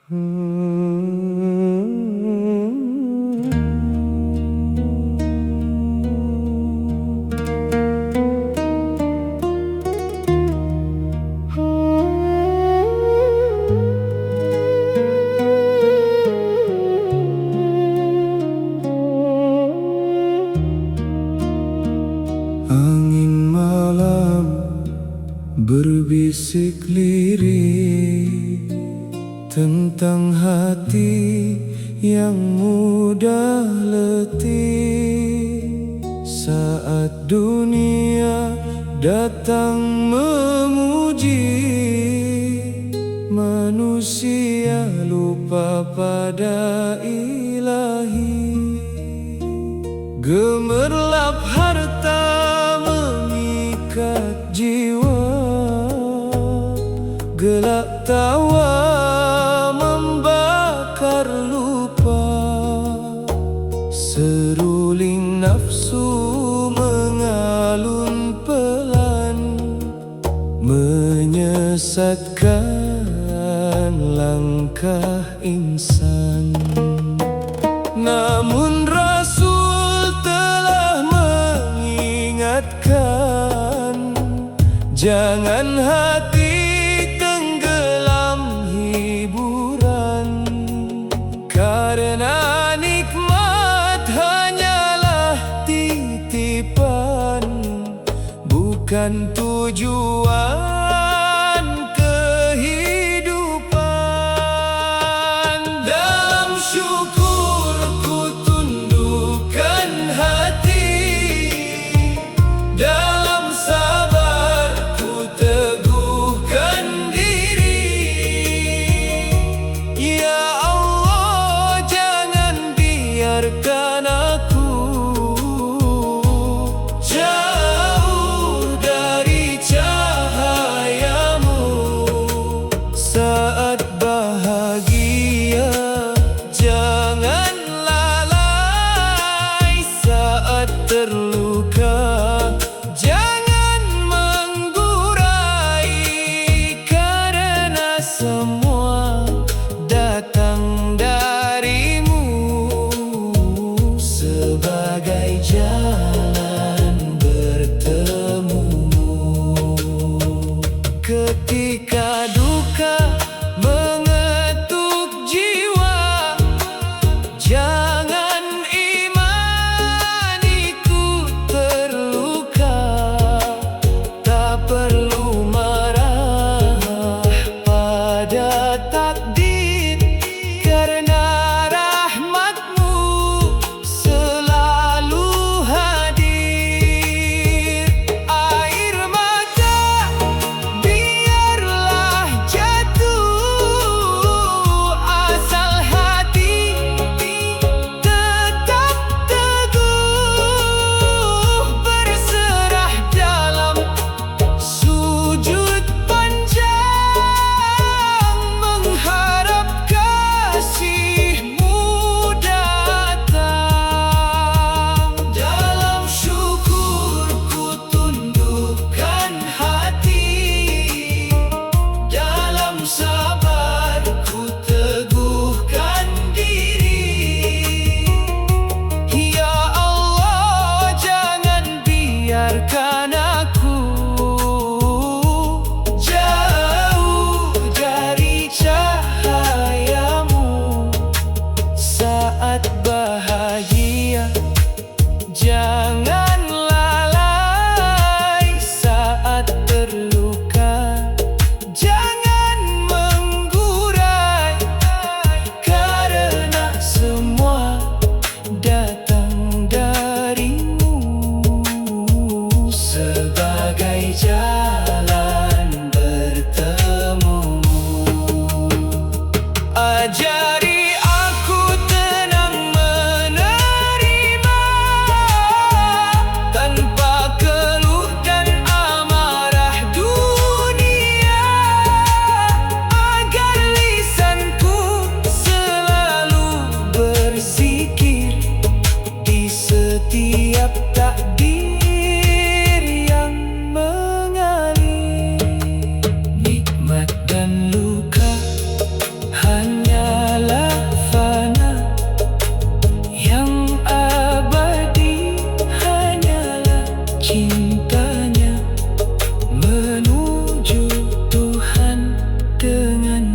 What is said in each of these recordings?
Angin malam berbisik lirik tentang hati yang mudah letih. Saat dunia datang memuji, manusia lupa pada ilahi. Gemerlap harta mengikat jiwa, gelak tawa membakar lupa. Seruling nafsu mengalun pelan, menyesatkan langkah insan. Namun Rasul telah mengingatkan, jangan hati tenggelam hiburan, karena nikmat hanyalah titipan, bukan tujuan kehidupan. Dalam syukur ku tundukkan hati, dalam sabar ku teguhkan diri. Ya Allah, jangan biarkan aku jauh dari cahayamu. Saat bahagia jangan lalai, saat terluka jangan menggurai, karena semua datang darimu sebagai jalan bertemumu. Ketika duka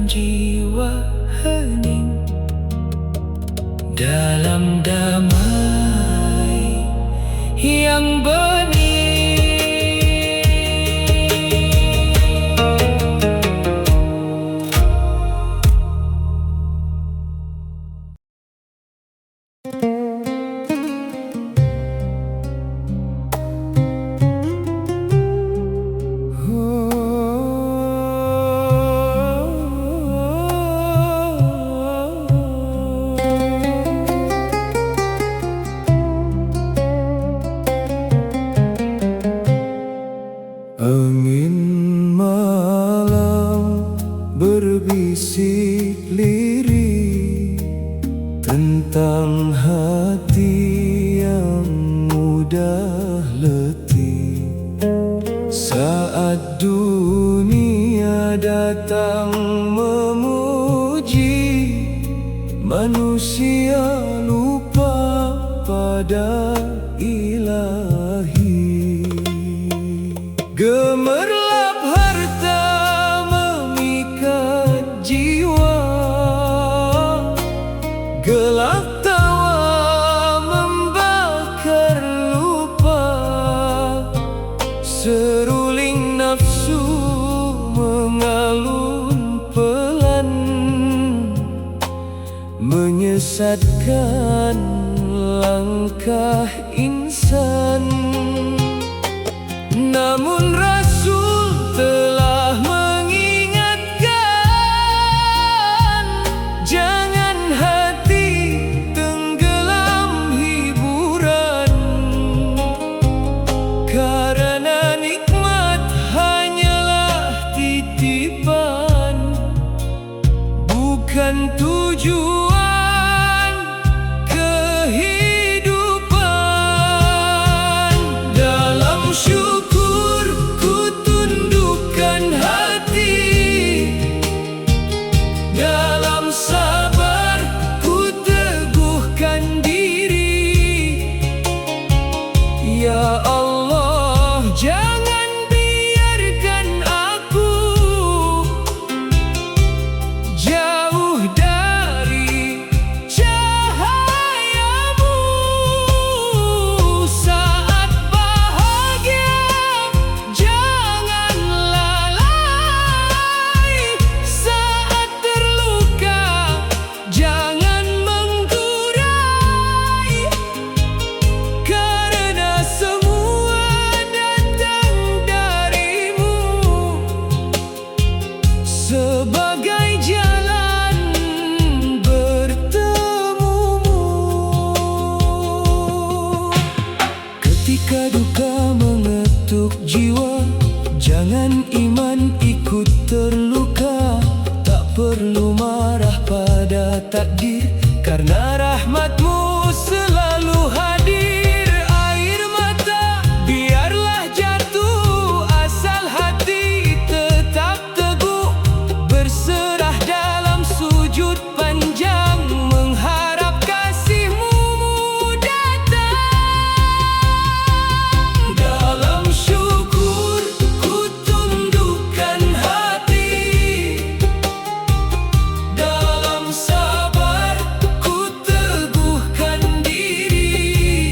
jiwa hening dalam damai yang bening. Angin malam berbisik lirih tentang hati yang mudah letih. Saat dunia datang memuji, manusia lupa pada Ilahi. Gemerlap harta memikat jiwa, gelap tawa membakar lupa. Seruling nafsu mengalun pelan, menyesatkan langkah insan. Namun Rasul telah mengingatkan, jangan hati tenggelam hiburan, karena nikmat hanyalah titipan, bukan tujuan kehidupan. Dalam syukur ku tundukkan hati, dalam sabar ku teguhkan diri. Ya Allah, jangan biarkan aku jauh dari cahayamu. Saat bahagia jangan lalai, saat terluka jangan menggurai, karena semua datang darimu sebagai jalan bertemumu. Ketika duka mengetuk jiwa, jangan iman ikut terluka. Tak perlu marah pada takdir, karena rahmatmu selalu hadir. Air mata biarlah jatuh, asal hati tetap teguh, berserah dalam sujud panjang, mengharap kasihmu datang. Dalam syukur ku tundukkan hati, dalam sabar ku teguhkan diri.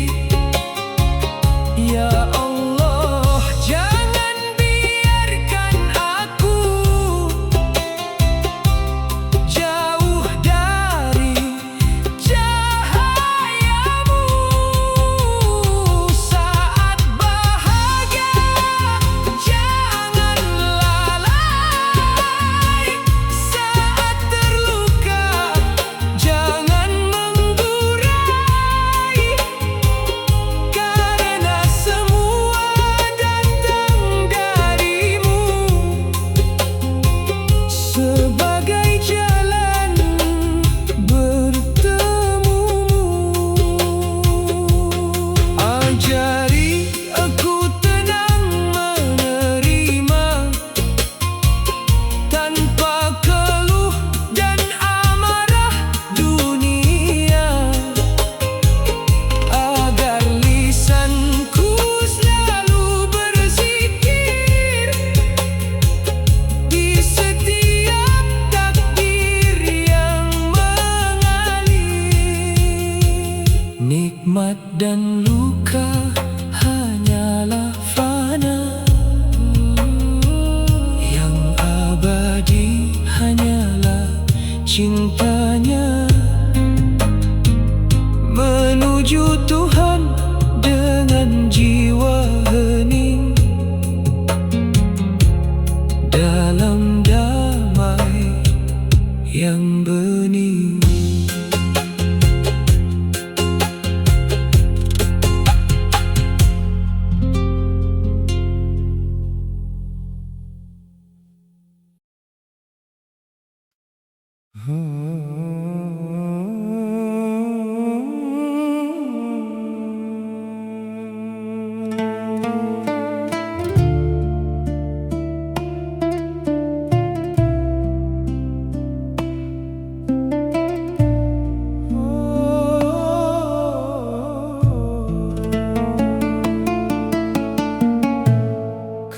cintanya, menuju Tuhan dengan jiwa hening, dalam damai yang bening.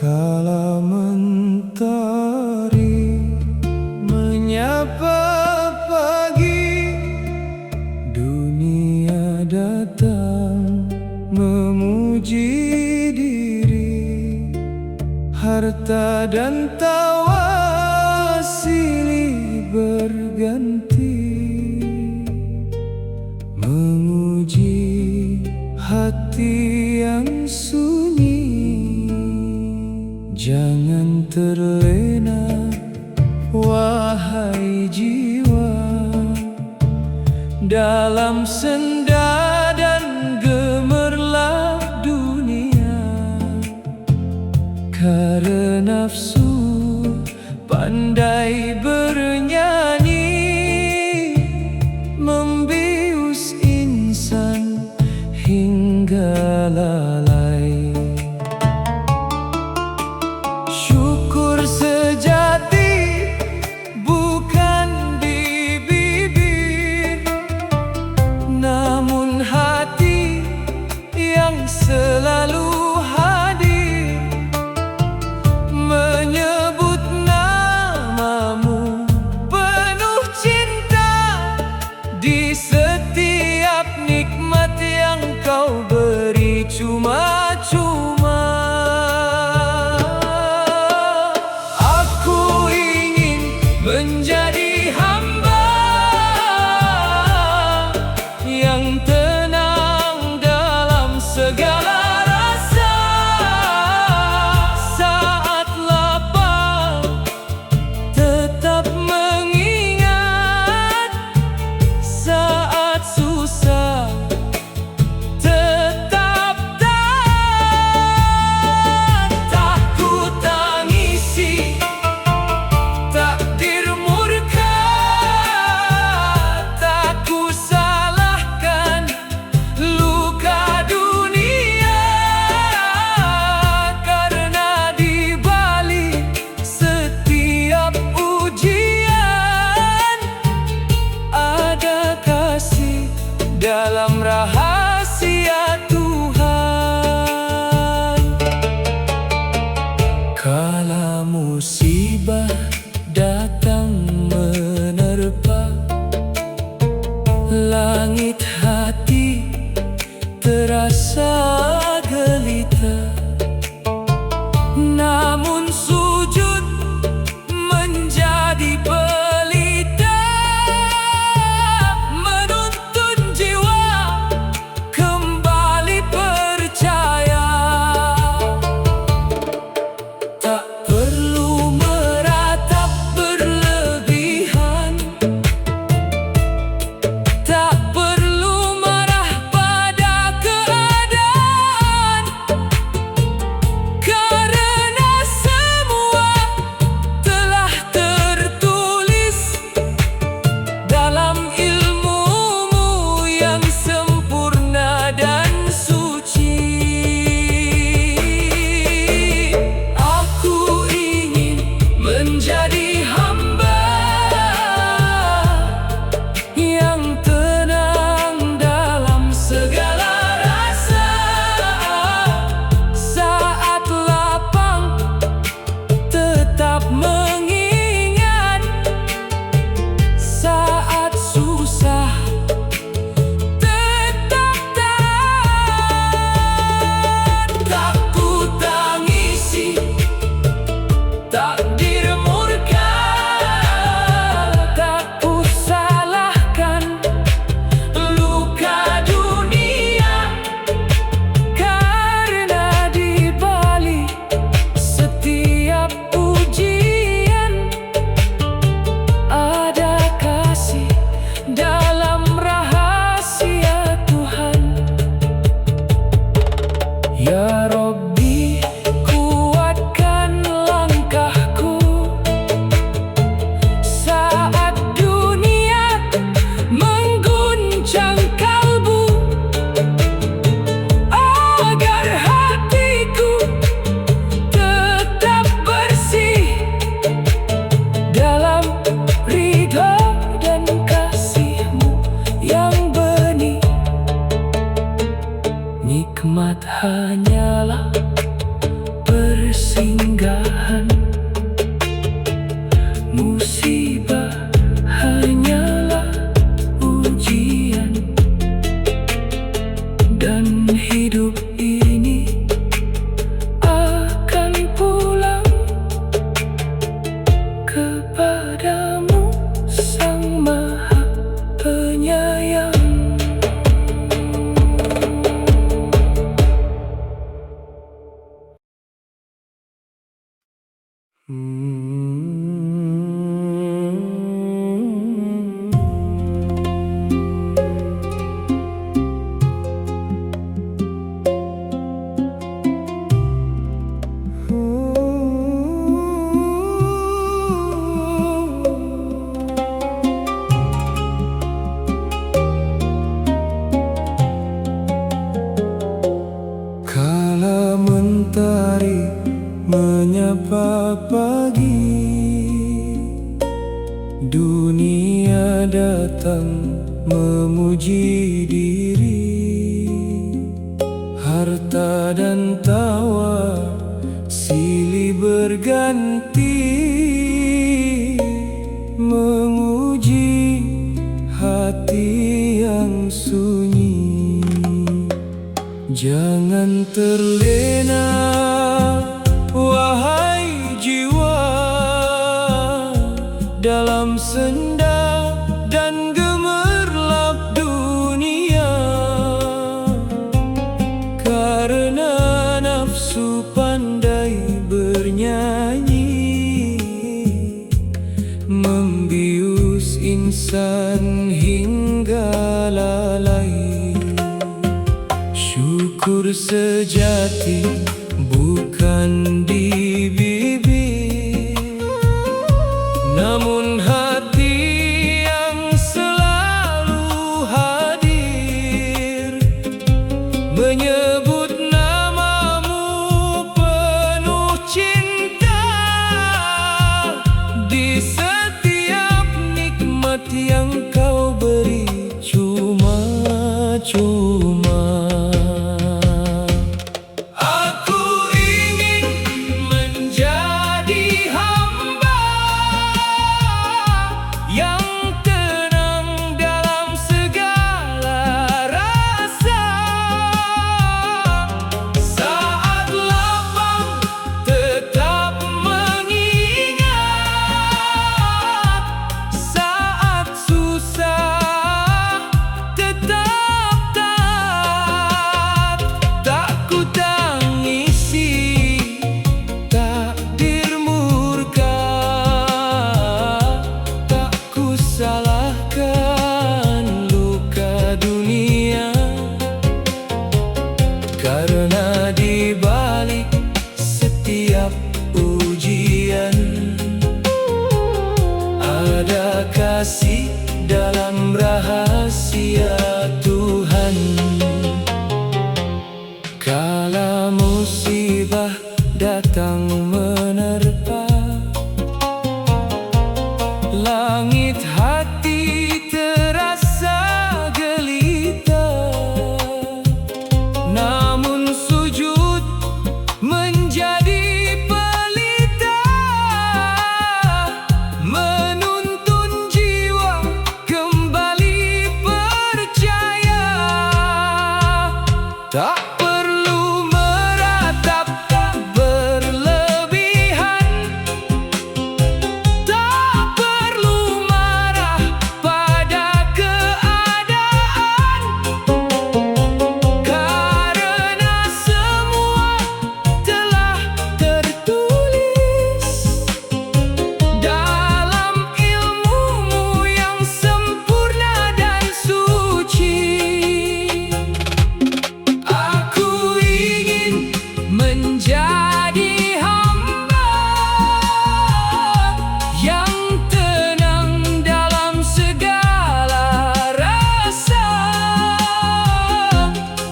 Kala mentari menyapa pagi, dunia datang memuji diri, harta dan tawa silih berganti, menguji hati yang sunyi. Jangan terlena, wahai jiwa, dalam senda dan gemerlap dunia. Karena nafsu pandai bernyanyi, membius insan hingga lalai. Syukur sejati bukan di bibir, namun dunia datang memuji diri, harta dan tawa silih berganti, menguji hati yang sunyi. Jangan terlena, wahai jiwa, dalam senda dan gemerlap dunia, karena nafsu pandai bernyanyi, membius insan hingga lalai. Syukur sejati bukan di bibir, namun hati yang selalu hadir, menyebut namamu penuh cinta. Di setiap nikmat yang kau beri cuma-cuma. Karena di balik setiap ujian ada kasih dalam rahasia Tuhan. Kala musibah datang menerpa, langit hati terasa gelita, namun sujud menjadi pelita, menuntun jiwa kembali percaya. Tak perlu meratap berlebihan, tak perlu marah pada keadaan, karena semua telah tertulis dalam ilmu-Mu yang sempurna dan suci. Aku ingin menjadi hamba yang tenang dalam segala rasa.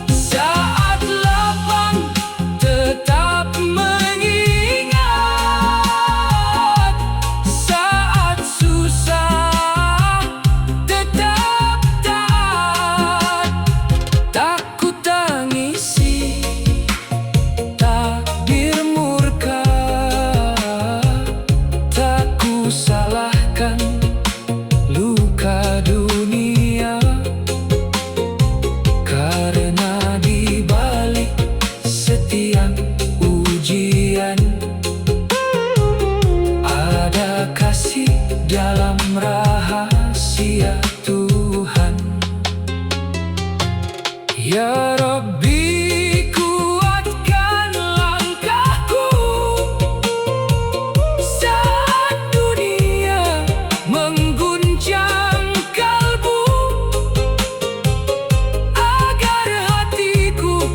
Saat lapang tetap mengingat, saat susah tetap taat. Tak ku tangisi takdir murka, tak ku salahkan luka dunia, karena di balik setiap ujian ada kasih dalam rahasia Tuhan. Ya Rabbi, kuatkan langkahku saat dunia mengguncang kalbu, agar hatiku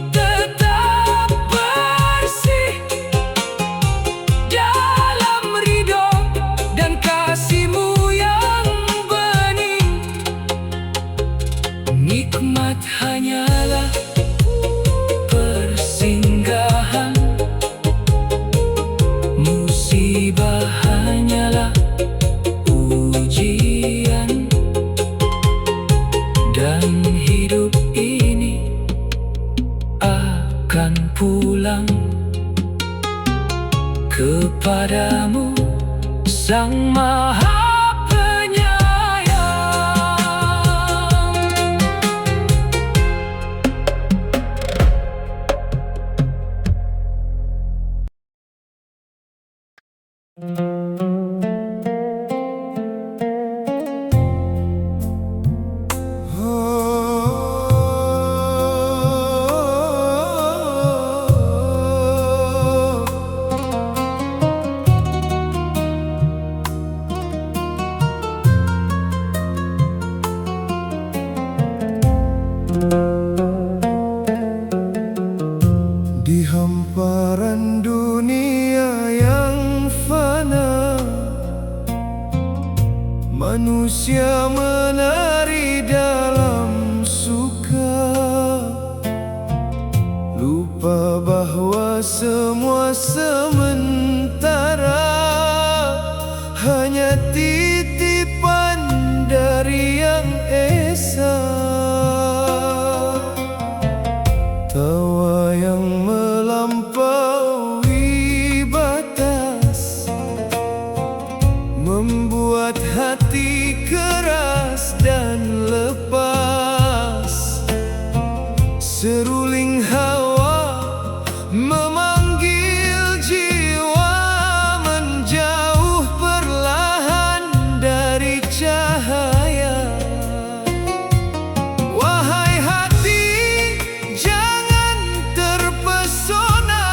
tetap bersih dalam ridho dan kasih-Mu yang benar. Manusia menari dalam suka, lupa bahwa semua sementara, hanya titipan dari Yang Esa. Tawa yang melampaui batas membuat hati keras dan lepas. Seruling hawa memanggil jiwa menjauh perlahan dari cahaya. Wahai hati, jangan terpesona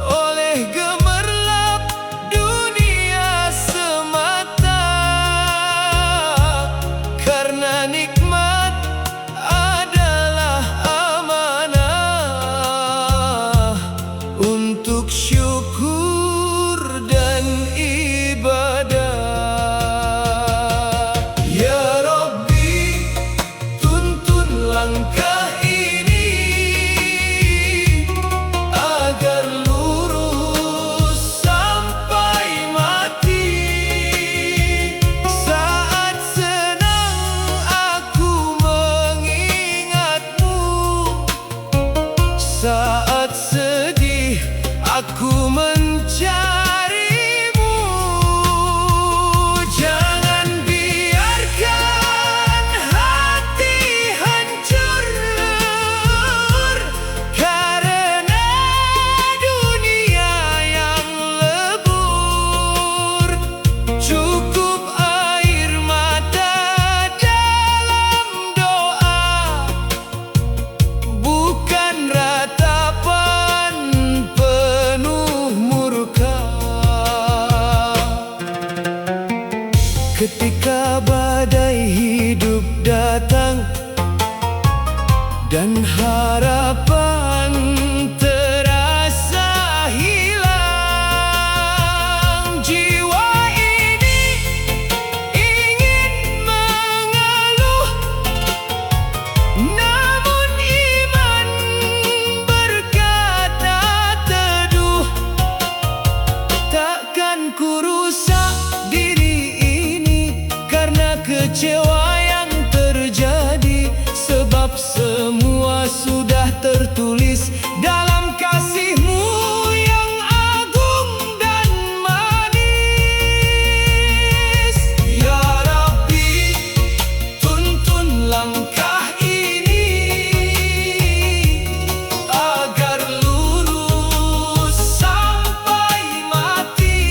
oleh gemerlap dunia semata, karena nikmat adalah amanah untuk syukur dan ibadah. Ya Rabbi, tuntun langkah ini agar lurus sampai mati. Saat senang aku mengingatmu, saat sedih aku mencarimu. Jangan biarkan hati hancur karena dunia yang lebur. Cukup air mata dalam doa, bukan ratapan penuh murka. Ketika badai hidup datang dan harapan terasa hilang, jiwa ini ingin mengeluh, namun iman berkata teduh. Takkan ku rusak diri ini karena kecewa yang terjadi, sebab semua sudah tertulis dalam kasih-Mu yang agung dan manis. Ya Rabbi, tuntun langkah ini agar lurus sampai mati.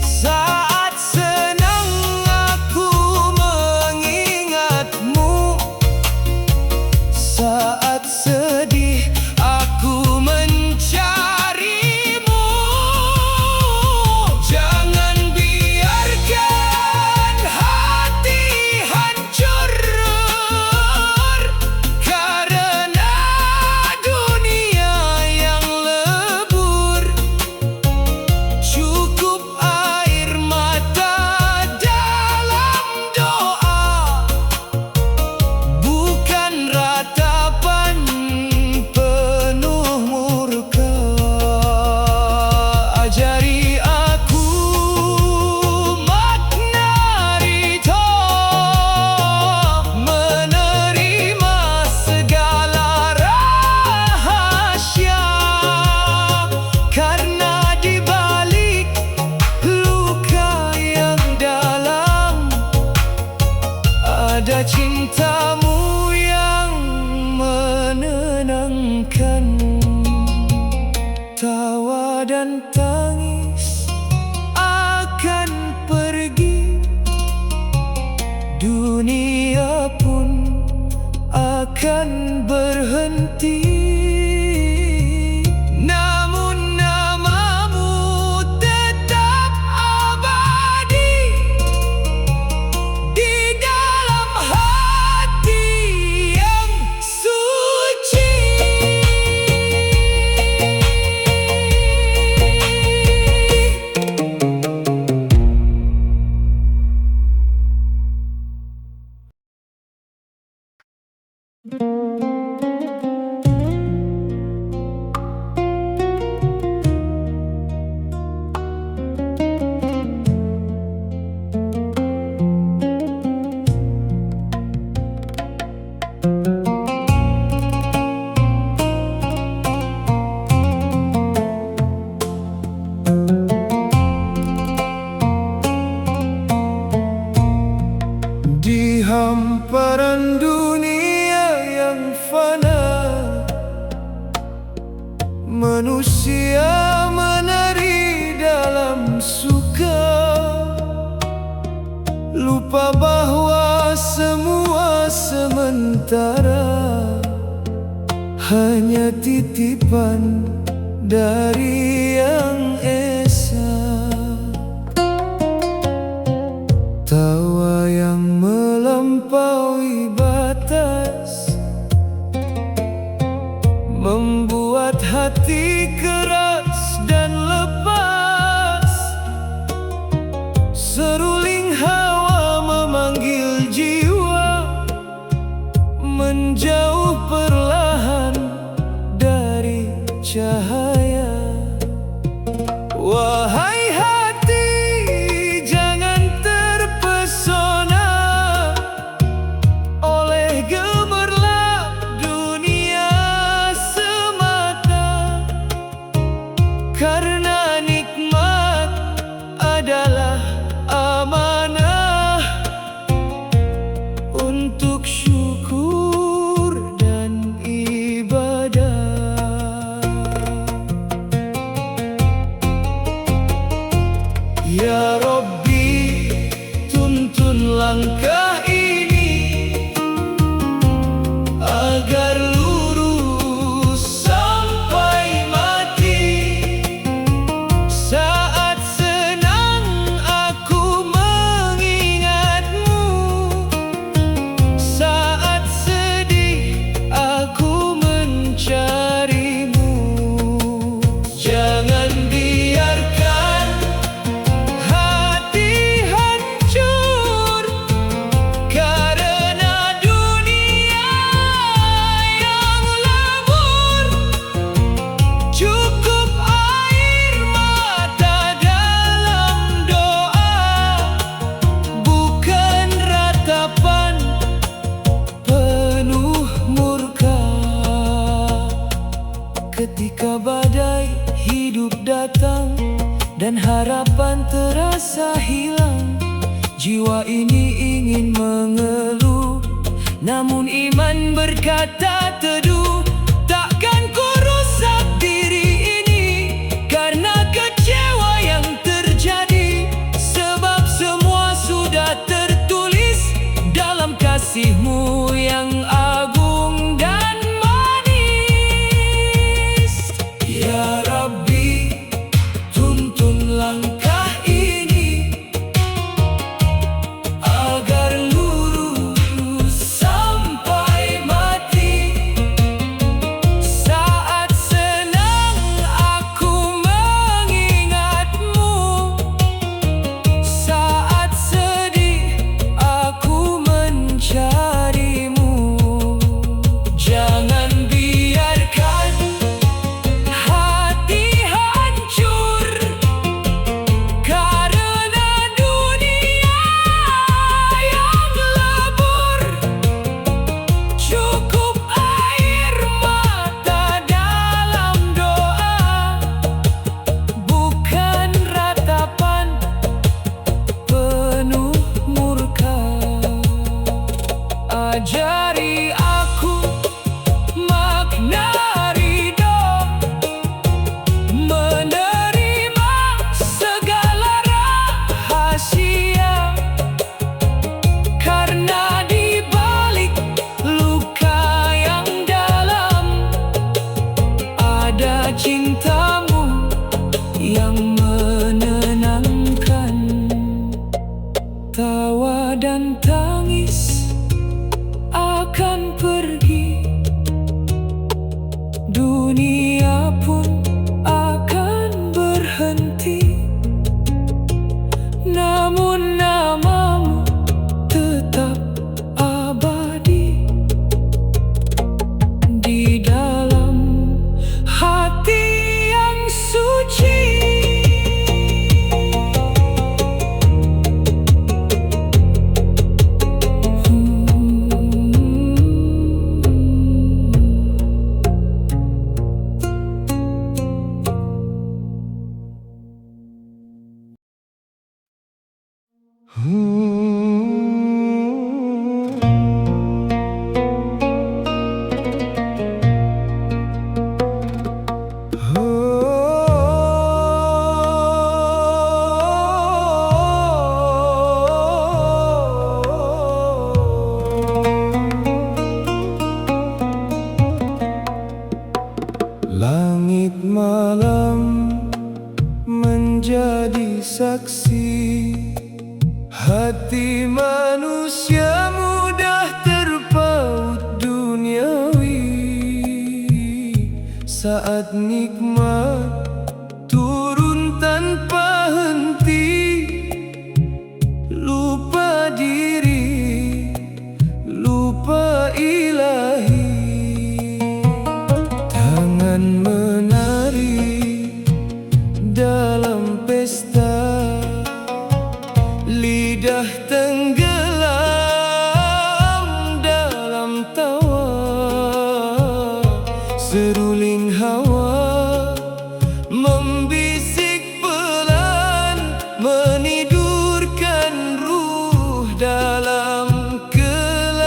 Saat senang aku mengingatmu, saat sedih aku mencarimu. Jangan biarkan hati hancur karena dunia yang lebur. Cukup air mata dalam doa, bukan ratapan penuh murka. Ajari aku makna ridha, menerima segala rahasia, karena di balik luka yang dalam ada cinta-Mu yang menenangkan. Tawa dan tangis akan pergi, dunia pun akan berhenti. Namun nama-Mu tetap abadi di dalam hati yang suci. hamparan dunia yang fana, manusia menari dalam suka, lupa bahwa semua sementara, hanya titipan dari Yang Esa. Tawa yang melampaui batas membuat hati keras dan lepas. Seruling hawa memanggil jiwa, menjauh perlahan dari cahaya. Wahai hati, jangan terpesona oleh gemerlap dunia semata, karena nikmat adalah amanah untuk syukur dan ibadah. Ya Rabbi, tuntun langkah ini agar lurus sampai mati. Saat senang aku mengingatmu, saat sedih aku mencarimu. Jangan biarkan hati hancur karena dunia yang labur. Cukup air mata dalam doa, bukan ratapan penuh murka. Ketika badai hidup datang dan harapan terasa hilang, jiwa ini ingin mengeluh, namun iman berkata teduh. Takkan ku rusak diri ini karena kecewa yang terjadi, sebab semua sudah tertulis dalam kasih-Mu yang agung dan manis. Ya Rabbi, tuntun langkah ini agar lurus sampai mati. Saat senang aku mengingatmu, saat sedih aku mencarimu. Jangan biarkan hati hancur karena dunia yang labur. Cukup air mata dalam doa, bukan ratapan penuh murka. Ajari aku makna ridho, menerima segala rahasia, karena di balik luka yang dalam ada cinta-Mu yang menenangkan. Tawa dan tangis akan pergi, dunia pun akan berhenti, namun nama-Mu tetap abadi di dalam hati yang suci. Hati manusia mudah terpaut duniawi saat nikmat turun tanpa henti. Lupa diri, lupa ilahi. Tangan menari dalam pesta, lidah tenggelam dalam tawa. Seruling hawa membisik pelan, menidurkan ruh dalam kelalaian.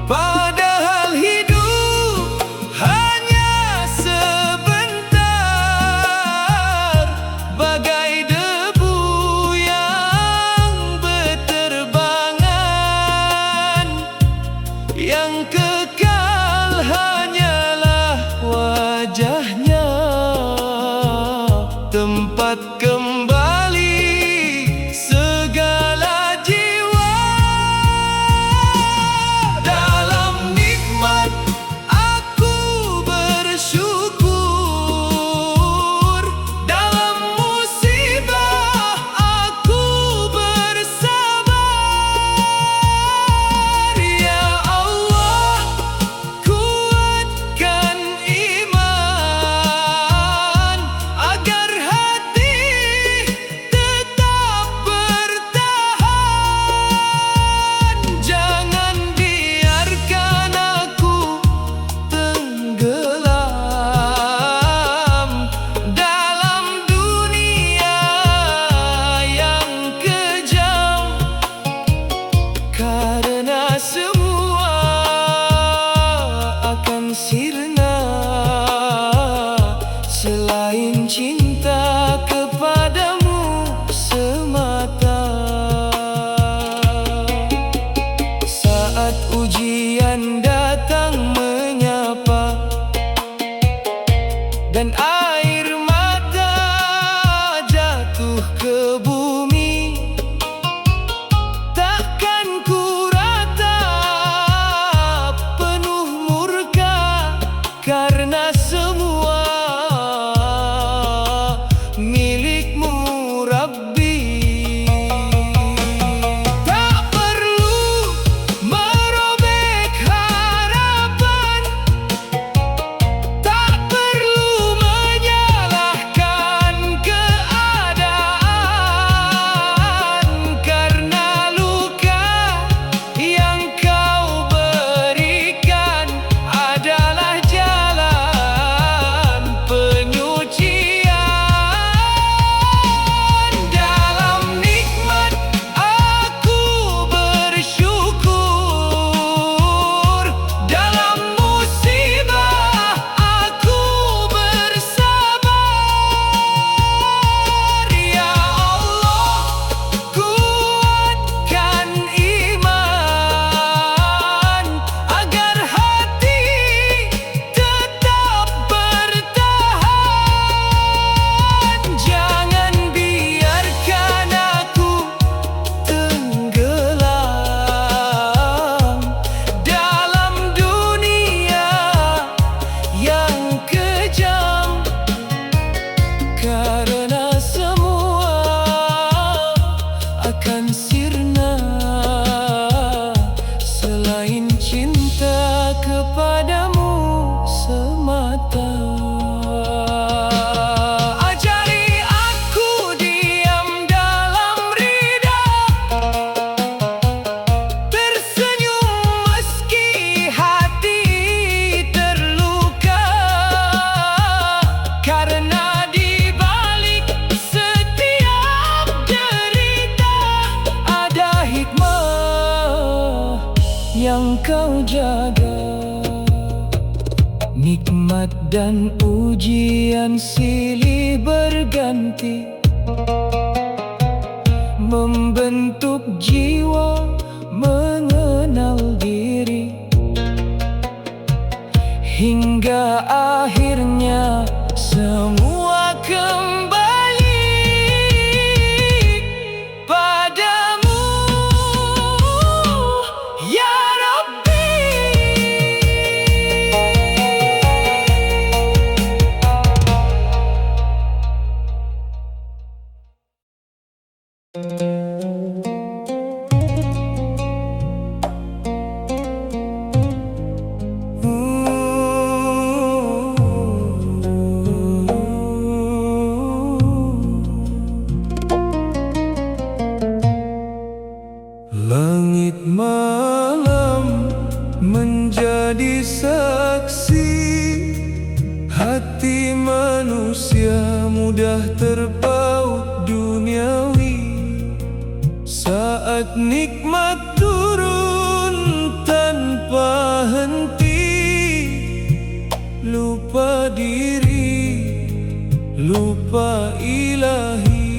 Padahal hidup hanya sebentar, bagai debu yang berterbangan. Yang kekal hanyalah wajahnya, tempat kembali segala jiwa. Dalam nikmat aku bersyukur, dalam musibah aku bersabar. Ya Allah, kuatkan iman agar hati tetap bertahan. Jangan biarkan aku tenggelam dalam dunia yang kejam, karena semua akan sirna selain cinta kepadamu semata. Saat ujian datang menyapa dan air mata jatuh ke bumi, takkan ku ratap penuh murka, karena semua milikmu Rabbi. Tak perlu merobek harapan, tak perlu menyalahkan keadaan, karena luka yang kau berikan adalah jalan penyucian. Dalam nikmat aku bersyukur, dalam musibah aku bersabar. Ya Allah, kuatkan iman agar hati tetap bertahan. Jangan biarkan aku tenggelam dalam dunia yang kejam, karena semua akan sirna selain cinta kepadamu semata. Ajari aku diam dalam ridha, tersenyum meski hati terluka, karena di balik setiap derita ada hikmah yang kau jaga. Nikmat dan ujian silih berganti, membentuk jiwa mengenal diri, hingga akhirnya semua kembali Langit malam menjadi saksi, hati manusia mudah terpaut duniawi. Saat nikmat turun tanpa henti, lupa diri, lupa ilahi.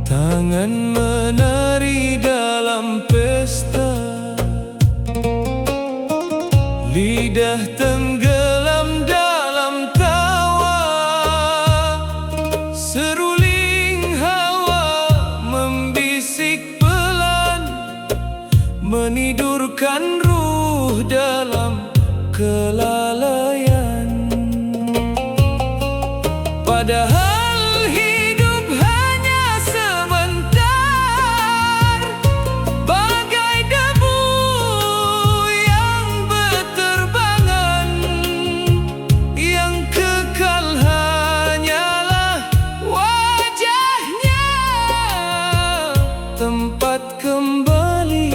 Tangan menari dalam pesta, lidah tenggelam dalam tawa. Seruling hawa membisik pelan, menidurkan ruh dalam kelalaian. Padahal tempat kembali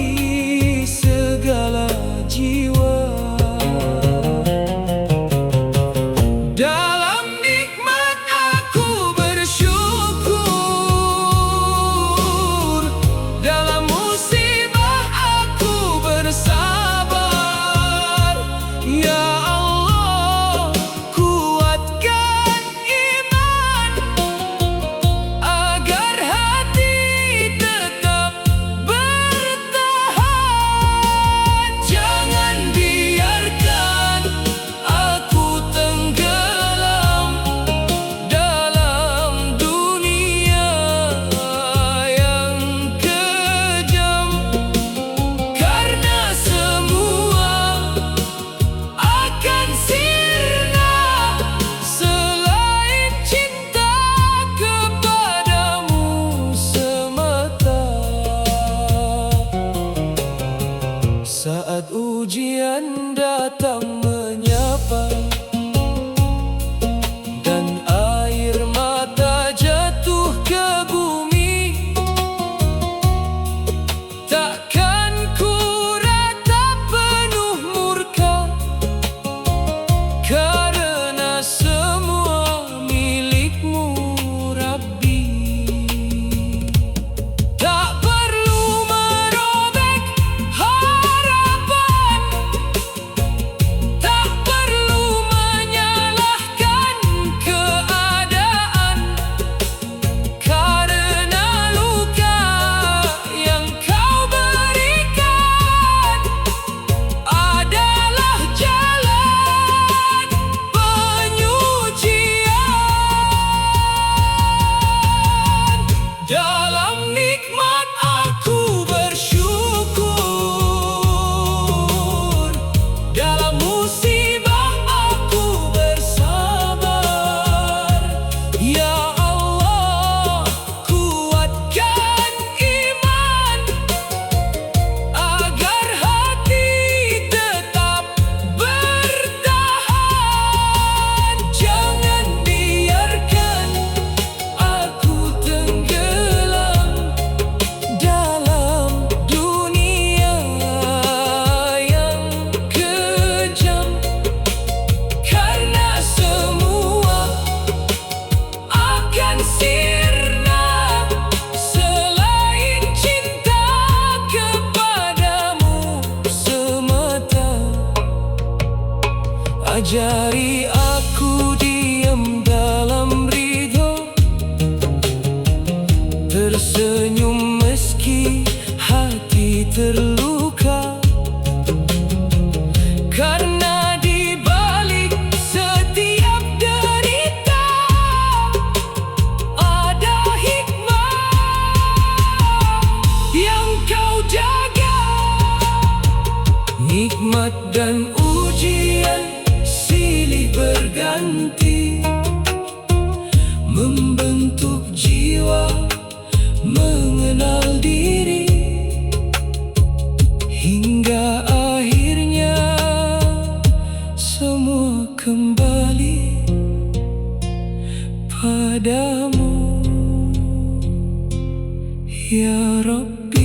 segala jiwa. Dalam nikmat aku bersyukur, dalam musibah aku bersabar. Ya Allah, kuatkan iman agar hati saat ujian datang menyapa dan air mata jatuh ke bumi, takkan ku ratap penuh murka, karena semua milik-Mu Rabbi. Tak perlu merobek harapan, tak perlu menyalahkan keadaan, karena luka yang Kau berikan adalah jalan penyucian. Dalam nikmat aku bersyukur, dalam musibah aku bersabar. Ya Allah, kuatkan iman agar hati tetap bertahan. Jangan biarkan aku tenggelam dalam dunia yang kejam, karena semua akan sirna selain cinta kepadamu semata. Ajari aku diam dalam ridho, tersenyum meski hati terluka, karena di balik setiap derita ada hikmah yang Kau jaga. Nikmat dan ujian silih berganti membentuk jiwa mengenal diri, hingga akhirnya semua kembali padamu, ya Rabbi.